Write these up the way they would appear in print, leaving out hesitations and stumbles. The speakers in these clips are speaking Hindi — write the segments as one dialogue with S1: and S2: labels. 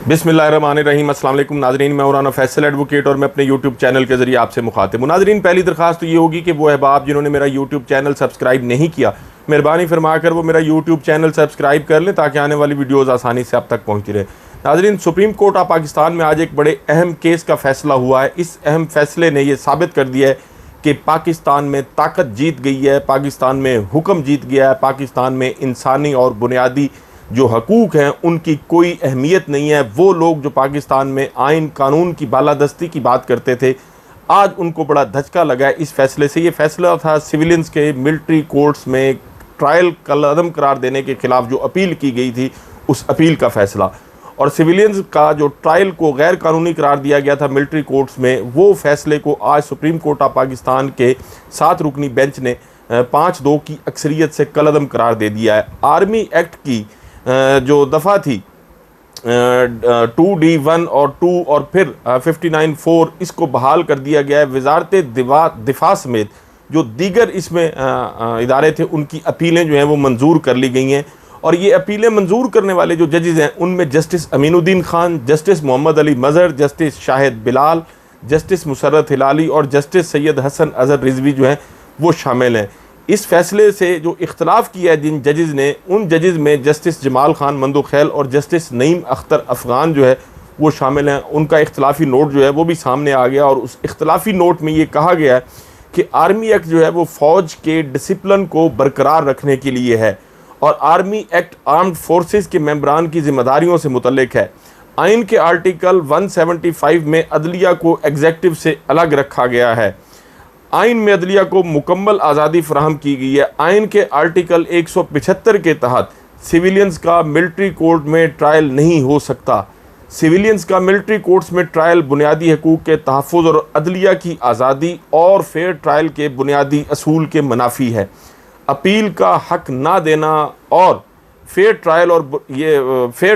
S1: बिस्मिल्लाहिर्रहमानिर्रहीम। अस्सलाम वालेकुम नाज़रीन, मैं मौलाना फैसल एडवोकेट और मैं अपने यूट्यूब चैनल के ज़रिए आपसे मुखातिब हूँ। नाज़रीन, पहली दरख्वास्त तो ये होगी कि वो अहबाब जिन्होंने मेरा यूट्यूब चैनल सब्सक्राइब नहीं किया, मेहरबानी फरमा कर वो मेरा यूट्यूब चैनल सब्सक्राइब कर लें ताकि आने वाली वीडियोज़ आसानी से आप तक पहुँचती रहे। नाज़रीन, सुप्रीम कोर्ट ऑफ पाकिस्तान में आज एक बड़े अहम केस का फ़ैसला हुआ है। इस अहम फ़ैसले ने यह साबित कर दिया है कि पाकिस्तान में ताकत जीत गई है, पाकिस्तान में हुक्म जीत गया है, पाकिस्तान में इंसानी और बुनियादी जो हकूक़ हैं उनकी कोई अहमियत नहीं है। वो लोग जो पाकिस्तान में आइन कानून की बालादस्ती की बात करते थे, आज उनको बड़ा धचका लगा है इस फैसले से। ये फैसला था सिविलियंस के मिलिट्री कोर्ट्स में ट्रायल कलअदम करार देने के ख़िलाफ़ जो अपील की गई थी, उस अपील का फ़ैसला। और सिविलियंस का जो ट्रायल को गैर कानूनी करार दिया गया था मिलिट्री कोर्ट्स में, वो फैसले को आज सुप्रीम कोर्ट ऑफ पाकिस्तान के 7 रुकनी बेंच ने 5-2 की अक्सरियत से कलअदम करार दे दिया है। आर्मी एक्ट की जो दफ़ा थी 2D1 और 2 और फिर 59(4) इसको बहाल कर दिया गया है। वजारत दिफा समेत जो दीगर इसमें इदारे थे, उनकी अपीलें जो हैं वो मंजूर कर ली गई हैं। और ये अपीलें मंजूर करने वाले जो जजेज़ हैं उनमें justice Aminuddin Khan, justice Mohammad Ali Mazhar, justice Shahid Bilal, justice Musarrat Hilali और जस्टिस सैयद हसन अज़हर रिजवी जो हैं वो शामिल हैं। इस फैसले से जो इख्तलाफ किया है जिन जजेज़ ने, उन जजेज़ में जस्टिस जमाल खान मंदोखैल और जस्टिस नईम अख्तर अफ़गान जो है वो शामिल हैं। उनका इख्तलाफी नोट जो है वो भी सामने आ गया और उस इख्तलाफी नोट में ये कहा गया है कि आर्मी एक्ट जो है वो फ़ौज के डिसिप्लिन को बरकरार रखने के लिए है और आर्मी एक्ट आर्म्ड फोर्सेस के मेंबरान की ज़िम्मेदारियों से मुतल्लिक है। आइन के आर्टिकल 175 में अदलिया को एग्जेक्टिव से अलग रखा गया है। आइन में अदलिया को मुकम्मल आज़ादी फराहम की गई है। आइन के आर्टिकल 175 के तहत सिविलियंस का मिलिट्री कोर्ट में ट्रायल नहीं हो सकता। सिविलियंस का मिलिट्री कोर्ट्स में ट्रायल बुनियादी हकूक़ के तहफ़्फ़ुज़ और अदलिया की आज़ादी और फेयर ट्रायल के बुनियादी असूल के मुनाफी है। अपील का हक ना देना और फेयर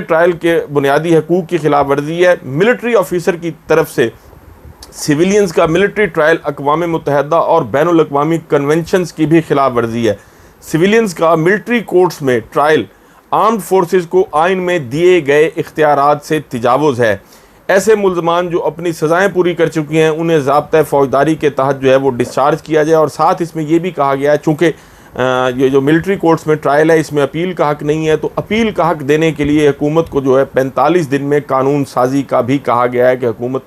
S1: ट्रायल के बुनियादी हकूक़ की खिलाफ वर्जी है। मिलिट्री ऑफिसर की तरफ से सिविलियंस का मिलिट्री ट्रायल अक़वाम मुत्तहिदा और बैनुल अक़वामी कन्वेंशंस की भी खिलाफ वर्जी है। सिविलियंस का मिलिट्री कोर्ट्स में ट्रायल आर्म्ड फोर्सेस को आइन में दिए गए इख्तियारात से तजावुज़ है। ऐसे मुल्ज़मान जो अपनी सज़ाएँ पूरी कर चुकी हैं उन्हें ज़ाब्ता फ़ौजदारी के तहत जो है वो डिस्चार्ज किया जाए। और साथ इसमें यह भी कहा गया है, चूँकि ये जो मिलिट्री कोर्ट्स में ट्रायल है इसमें अपील का हक नहीं है, तो अपील का हक देने के लिए हुकूमत को जो है 45 दिन में कानून साजी का भी कहा गया है कि हुकूमत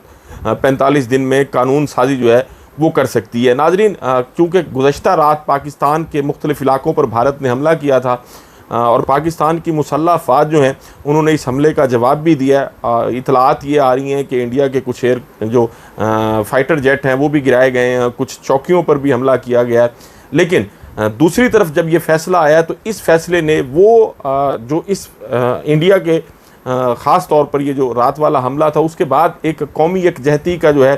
S1: 45 दिन में कानून साजी जो है वो कर सकती है। नाज़रीन, चूँकि गुज़श्ता रात पाकिस्तान के मुख्तलिफ़ इलाकों पर भारत ने हमला किया था और पाकिस्तान की मुसल्लह अफ़वाज जो हैं उन्होंने इस हमले का जवाब भी दिया है। इतलात ये आ रही हैं कि इंडिया के कुछ एयर जो फाइटर जेट हैं वो भी गिराए गए हैं, कुछ चौकियों पर भी हमला किया गया है। लेकिन दूसरी तरफ जब ये फ़ैसला आया तो इस फ़ैसले ने वो जो इस इंडिया के ख़ास तौर पर ये जो रात वाला हमला था उसके बाद एक कौमी यकजहती का जो है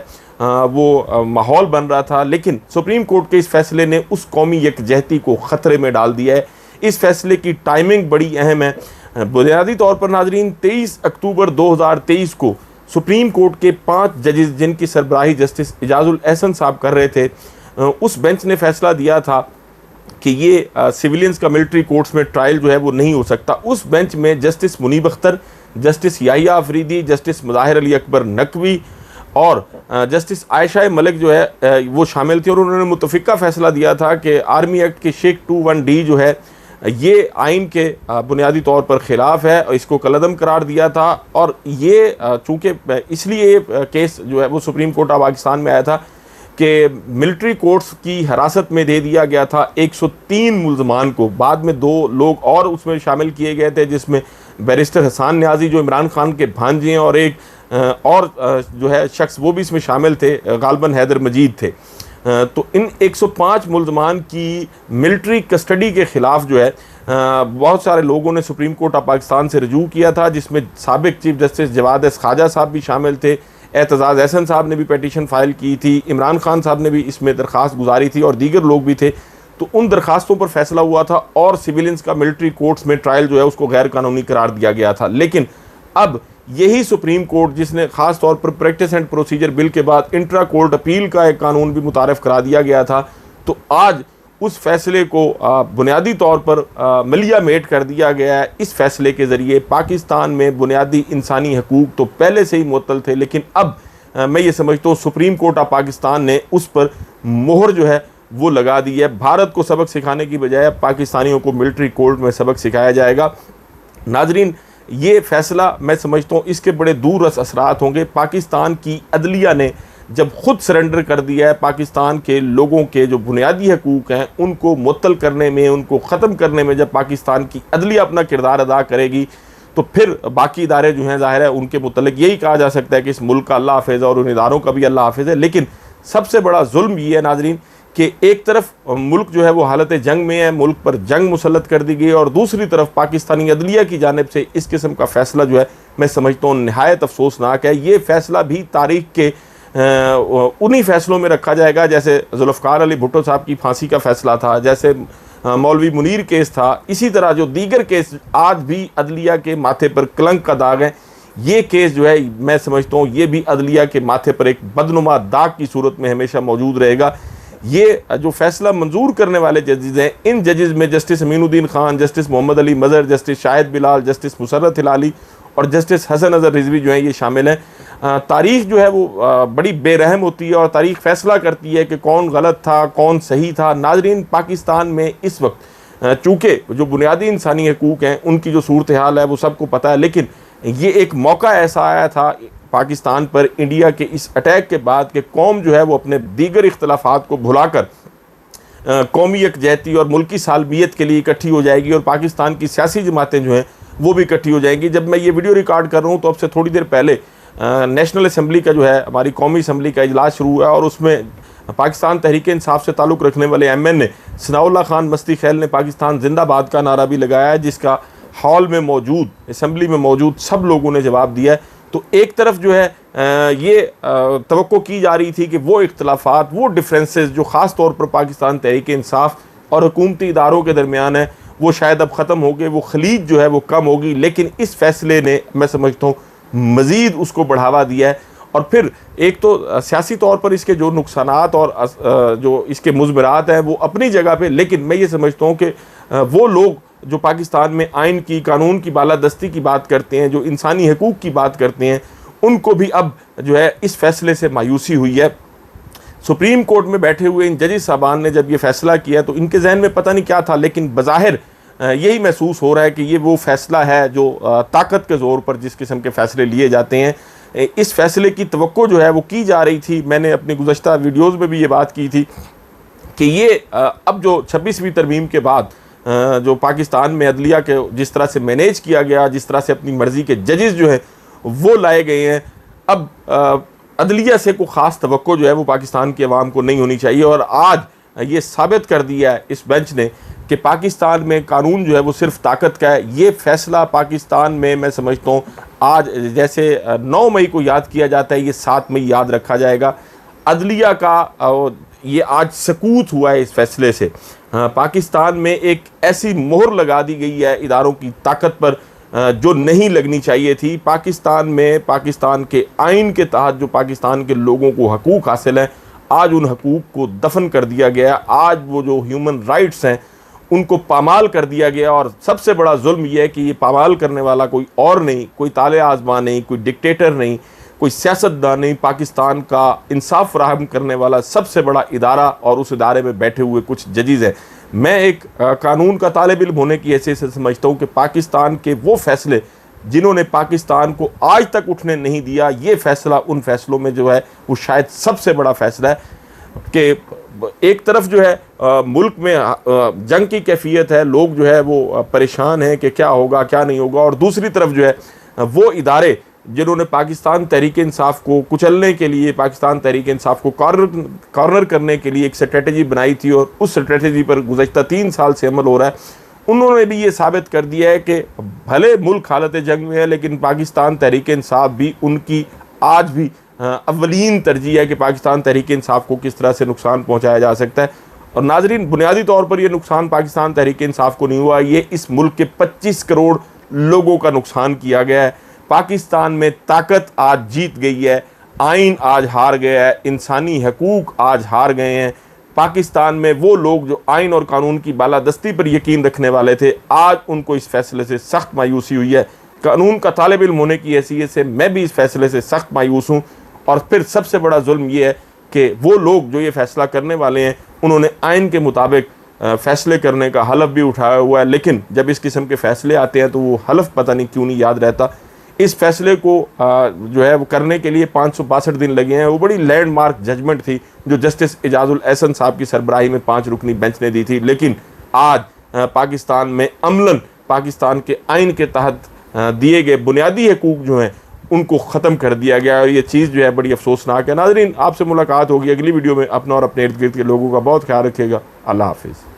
S1: वो माहौल बन रहा था, लेकिन सुप्रीम कोर्ट के इस फ़ैसले ने उस कौमी यकजहती को ख़तरे में डाल दिया है। इस फ़ैसले की टाइमिंग बड़ी अहम है। बुनियादी तौर पर नाज़रीन, 23 अक्टूबर 2023 को सुप्रीम कोर्ट के 5 जजेस जिनकी सरबराही जस्टिस इजाज़ुल एहसन साहब कर रहे थे, उस बेंच ने फ़ैसला दिया था कि ये सिविलियंस का मिलिट्री कोर्ट्स में ट्रायल जो है वो नहीं हो सकता। उस बेंच में justice Munib Akhtar, justice Yahya Afridi, justice Mazahar Ali Akbar Naqvi और जस्टिस आयशा मलिक जो है वो शामिल थे और उन्होंने मुतफ़िका फ़ैसला दिया था कि आर्मी एक्ट के शेख 21D जो है ये आइन के बुनियादी तौर पर ख़िलाफ़ है और इसको कलअदम करार दिया था। और ये चूँकि इसलिए केस जो है वो सुप्रीम कोर्ट ऑफ पाकिस्तान में आया था कि मिलिट्री कोर्ट्स की हिरासत में दे दिया गया था 103 मुल्ज़मान को। बाद में 2 लोग और उसमें शामिल किए गए थे, जिसमें बैरिस्टर हसान न्याजी जो इमरान खान के भांजे हैं और एक और जो है शख्स वो भी इसमें शामिल थे, गालिबन हैदर मजीद थे। तो इन 105 मुल्ज़मान की मिलिट्री कस्टडी के ख़िलाफ़ जो है बहुत सारे लोगों ने सुप्रीम कोर्ट ऑफ पाकिस्तान से रजू किया था, जिसमें साबिक़ चीफ जस्टिस जवाद ख्वाजा साहब भी शामिल थे, एतजाज़ एहसन साहब ने भी पेटिशन फ़ाइल की थी, इमरान खान साहब ने भी इसमें दरख्वास्त गुजारी थी और दीगर लोग भी थे। तो उन दरख्वास्तों पर फैसला हुआ था और सिविलियंस का मिलिट्री कोर्ट्स में ट्रायल जो है उसको गैर कानूनी करार दिया गया था। लेकिन अब यही सुप्रीम कोर्ट, जिसने ख़ास तौर पर प्रैक्टिस एंड प्रोसीजर बिल के बाद इंट्रा कोर्ट अपील का एक कानून भी मुतारफ़ करा दिया गया था, तो आज उस फैसले को बुनियादी तौर पर मलिया मेट कर दिया गया है। इस फैसले के ज़रिए पाकिस्तान में बुनियादी इंसानी हकूक़ तो पहले से ही मुअत्तल थे, लेकिन अब मैं ये समझता हूँ सुप्रीम कोर्ट ऑफ पाकिस्तान ने उस पर मोहर जो है वो लगा दी है। भारत को सबक सिखाने की बजाय पाकिस्तानियों को मिलिट्री कोर्ट में सबक सिखाया जाएगा। नाजरीन, ये फ़ैसला मैं समझता हूँ इसके बड़े दूररस असरात होंगे। पाकिस्तान की अदलिया ने जब खुद सरेंडर कर दिया है, पाकिस्तान के लोगों के जो बुनियादी हकूक़ हैं उनको मुअत्तल करने में, उनको ख़त्म करने में जब पाकिस्तान की अदलिया अपना किरदार अदा करेगी, तो फिर बाकी इदारे जो हैं ज़ाहिर है उनके मुतल्लिक़ यही कहा जा सकता है कि इस मुल्क का अल्लाह हाफ़िज़ और उन इदारों का भी अल्लाह हाफ़िज़ है। लेकिन सबसे बड़ा जुल्म ये है नाजरीन कि एक तरफ मुल्क जो है वो हालत जंग में है, मुल्क पर जंग मुसल्लत कर दी गई, और दूसरी तरफ पाकिस्तानी अदलिया की जानिब से इस किस्म का फ़ैसला जो है मैं समझता हूँ नहायत अफसोसनाक है। ये फ़ैसला भी तारीख़ के उन्हीं फ़ैसलों में रखा जाएगा जैसे जुल्फ़िकार अली भुट्टो साहब की फांसी का फ़ैसला था, जैसे मौलवी मुनीर केस था, इसी तरह जो दीगर केस आज भी अदलिया के माथे पर कलंक का दाग है। ये केस जो है मैं समझता हूँ ये भी अदलिया के माथे पर एक बदनुमा दाग की सूरत में हमेशा मौजूद रहेगा। ये जो फैसला मंजूर करने वाले जजेज़ हैं, इन जजेज़ में justice Aminuddin Khan, justice Mohammad Ali Mazhar, justice Shahid Bilal, justice Musarrat Hilali और जस्टिस हसन अज़हर रिजवी जो हैं ये शामिल हैं। तारीख़ जो है वो बड़ी बेरहम होती है और तारीख़ फ़ैसला करती है कि कौन गलत था, कौन सही था। नाज़रीन, पाकिस्तान में इस वक्त चूँकि जो बुनियादी इंसानी हकूक़ हैं उनकी जो सूरत हाल है वो सबको पता है, लेकिन ये एक मौका ऐसा आया था पाकिस्तान पर इंडिया के इस अटैक के बाद कि कौम जो है वो अपने दीगर इख्तलाफात को भुलाकर कौमी यकजहती और मुल्की सालबियत के लिए इकट्ठी हो जाएगी और पाकिस्तान की सियासी जमातें जो हैं वो भी इकट्ठी हो जाएंगी। जब मैं ये वीडियो रिकॉर्ड कर रहा हूँ तो अब से थोड़ी देर पहले नेशनल असम्बली का जो है हमारी कौमी असम्बली का इजलास शुरू हुआ और उसमें पाकिस्तान तहरीक इंसाफ से ताल्लुक़ रखने वाले MN सनाउल्लाह खान मस्ती खैल ने पाकिस्तान जिंदाबाद का नारा भी लगाया है, जिसका हॉल में मौजूद, असम्बली में मौजूद सब लोगों ने जवाब दिया है। तो एक तरफ जो है ये तवक्को की जा रही थी कि वो इख्तलाफात, वो डिफरेंसेस जो ख़ास तौर पर पाकिस्तान तहरीक इंसाफ और हुकूमती इदारों के दरमियान है वो शायद अब ख़त्म हो गए, वो खलीज जो है वो कम होगी। लेकिन इस फैसले ने मैं समझता हूँ मज़ीद उसको बढ़ावा दिया है। और फिर एक तो सियासी तौर पर इसके जो नुकसानात और जो इसके मुज़मरात हैं वो अपनी जगह पे, लेकिन मैं ये समझता हूँ कि वो लोग जो पाकिस्तान में आइन की, कानून की बालादस्ती की बात करते हैं, जो इंसानी हकूक़ की बात करते हैं, उनको भी अब जो है इस फैसले से मायूसी हुई है। सुप्रीम कोर्ट में बैठे हुए इन जजेस साहबान ने जब ये फ़ैसला किया तो इनके जहन में पता नहीं क्या था, लेकिन बज़ाहिर यही महसूस हो रहा है कि ये वो फ़ैसला है जो ताकत के ज़ोर पर जिस किस्म के फ़ैसले लिए जाते हैं। इस फैसले की तवक्को जो है वो की जा रही थी। मैंने अपनी गुज़श्ता वीडियोज़ में भी ये बात की थी कि ये अब जो 26वीं तरमीम के बाद जो पाकिस्तान में अदलिया के जिस तरह से मैनेज किया गया, जिस तरह से अपनी मर्ज़ी के जजेस जो हैं वो लाए गए हैं, अब अदलिया से कोई ख़ास तवक्को जो है वो पाकिस्तान की आवाम को नहीं होनी चाहिए। और आज ये साबित कर दिया है इस बेंच ने कि पाकिस्तान में कानून जो है वो सिर्फ ताकत का है। ये फ़ैसला पाकिस्तान में मैं समझता हूँ आज जैसे 9 मई को याद किया जाता है, ये 7 मई याद रखा जाएगा। अदलिया का ये आज सकूत हुआ है इस फैसले से। पाकिस्तान में एक ऐसी मोहर लगा दी गई है इदारों की ताकत पर जो नहीं लगनी चाहिए थी। पाकिस्तान में पाकिस्तान के आइन के तहत जो पाकिस्तान के लोगों को हकूक़ हासिल हैं, आज उन हकूक़ को दफन कर दिया गया। आज वो जो ह्यूमन राइट्स हैं उनको पामाल कर दिया गया। और सबसे बड़ा जुल्म यह है कि ये पामाल करने वाला कोई और नहीं, कोई ताले आज़मा नहीं, कोई डिक्टेटर नहीं, कोई सियासतदान नहीं, पाकिस्तान का इंसाफ फराहम करने वाला सबसे बड़ा इदारा और उस इदारे में बैठे हुए कुछ जजेस हैं। मैं एक कानून का तालिब इल्म होने की हैसियत से समझता हूँ कि पाकिस्तान के वो फैसले जिन्होंने पाकिस्तान को आज तक उठने नहीं दिया, ये फ़ैसला उन फैसलों में जो है वो शायद सबसे बड़ा फ़ैसला है कि एक तरफ जो है मुल्क में जंग की कैफियत है, लोग जो है वो परेशान हैं कि क्या होगा क्या नहीं होगा, और दूसरी तरफ जो है वो इदारे जिन्होंने पाकिस्तान तहरीक इंसाफ को कुचलने के लिए, पाकिस्तान तहरीक इंसाफ को कॉर्नर करने के लिए एक स्ट्रेटजी बनाई थी और उस स्ट्रेटजी पर गुज़श्ता 3 साल से अमल हो रहा है, उन्होंने भी ये साबित कर दिया है कि भले मुल्क हालत जंग में है लेकिन पाकिस्तान तहरीक इंसाफ भी उनकी आज भी अव्वलीन तरजीह है कि पाकिस्तान तहरीक इंसाफ को किस तरह से नुकसान पहुँचाया जा सकता है। और नाजरीन, बुनियादी तौर पर यह नुकसान पाकिस्तान तहरीक इंसाफ को नहीं हुआ, ये इस मुल्क के 25 करोड़ लोगों का नुकसान किया गया है। पाकिस्तान में ताकत आज जीत गई है, आइन आज हार गया है, इंसानी हकूक़ आज हार गए हैं। पाकिस्तान में वो लोग जो आइन और कानून की बालादस्ती पर यकीन रखने वाले थे, आज उनको इस फैसले से सख्त मायूसी हुई है। कानून का तालिब इल्म होने की हैसियत से मैं भी इस फैसले से सख्त मायूस हूँ। और फिर सबसे बड़ा जुल्म ये है कि वो लोग जो ये फैसला करने वाले हैं, उन्होंने आइन के मुताबिक फैसले करने का हलफ भी उठाया हुआ है, लेकिन जब इस किस्म के फैसले आते हैं तो वो हलफ पता नहीं क्यों नहीं याद रहता। इस फैसले को जो है वो करने के लिए 562 दिन लगे हैं। वो बड़ी लैंडमार्क जजमेंट थी जो जस्टिस एजाजुल एहसन साहब की सरबराही में 5 रुकनी बेंच ने दी थी, लेकिन आज पाकिस्तान में अमलन पाकिस्तान के आइन के तहत दिए गए बुनियादी हकूक़ जो हैं उनको ख़त्म कर दिया गया। और ये चीज़ जो है बड़ी अफसोसनाक है। नाज़रीन, आपसे मुलाकात होगी अगली वीडियो में। अपना और अपने इर्द गिर्द के लोगों का बहुत ख्याल रखिएगा। अल्लाह हाफिज़।